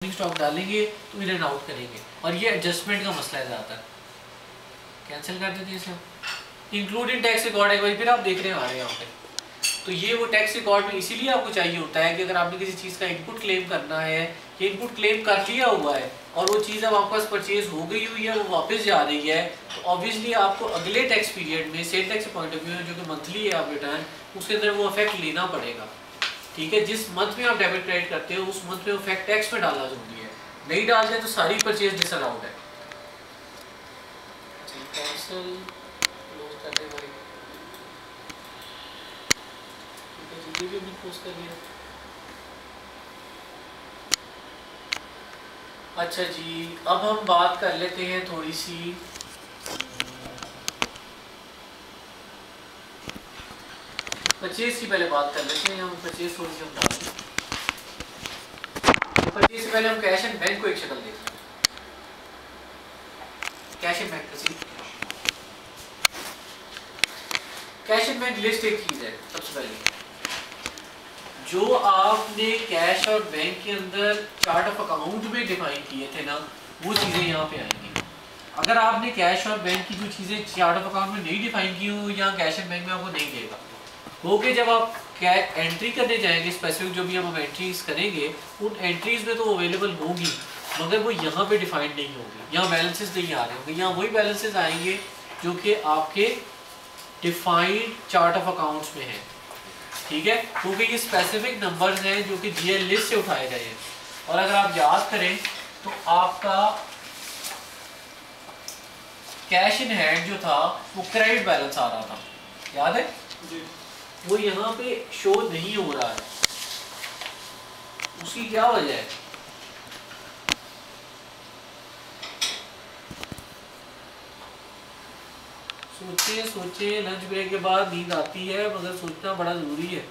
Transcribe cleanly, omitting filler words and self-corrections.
Stock डालेंगे तो in and out करेंगे, और ये एडजस्टमेंट का मसला है ज़्यादातर। कैंसिल कर देते हैं इसे। इंक्लूडिंग टैक्स रिकॉर्ड है भाई, फिर आप देख रहे हैं हमारे यहाँ पे, तो ये वो टैक्स रिकॉर्ड में इसीलिए आपको चाहिए होता है कि अगर आपने किसी चीज़ का इनपुट क्लेम करना है, ये इनपुट क्लेम कर लिया हुआ है और वो चीज़ अब आपके पास परचेज हो गई हुई है, वो वापस जा रही है, तो ऑब्वियसली आपको अगले टैक्स पीरियड में sale tax point of view जो कि मंथली है आप रिटर्न, उसके अंदर वो इफेक्ट लेना पड़ेगा। ठीक है, जिस मंथ में आप डेबिट क्रेडिट करते हो उस मंथ में वो इफेक्ट टैक्स में डालना जरूरी है, नहीं डालते तो सारी परचेज डिसअलाउड है। कैंसिल क्लोज कर दे भाई, ये भी हमने क्लोज कर दिया। अच्छा जी, अब हम बात कर लेते हैं थोड़ी सी परचेज की, पहले बात कर लेते हैं हम परचेज थोड़ी सी हम डालेंगे। परचेज से पहले हम कैश एंड बैंक को एक शक्ल देखते हैं। कैश एंड बैंक का कैश एंड बैंक लिस्ट एक चीज है। सबसे पहले जो आपने कैश और बैंक के अंदर चार्ट ऑफ अकाउंट में डिफाइन किए थे ना, वो चीजें यहाँ पे आएंगी। अगर आपने कैश और बैंक की जो चीजें चार्ट ऑफ अकाउंट में नहीं डिफाइन की हो, यहाँ कैश एंड बैंक में आपको नहीं देगा। ओके, जब आप एंट्री करने जाएंगे स्पेसिफिक जो भी हम एंट्रीज करेंगे, उन एंट्रीज में तो अवेलेबल होगी, मगर वो यहाँ पे डिफाइंड नहीं होगी, यहाँ बैलेंसेस नहीं आ रहे होंगे, यहाँ वही बैलेंसेस आएंगे जो कि आपके डिफाइंड चार्ट ऑफ अकाउंट्स में है। ठीक है, क्योंकि ये स्पेसिफिक नंबर्स हैं जो कि जीएल लिस्ट से उठाए गए हैं। और अगर आप याद करें तो आपका कैश इन हैंड जो था वो क्रेडिट बैलेंस आ रहा था, याद है जी? वो यहाँ पे शो नहीं हो रहा है, उसकी क्या वजह है? सोचे सोचे, लंच ब्रेक के बाद नींद आती है, मगर सोचना बड़ा जरूरी है।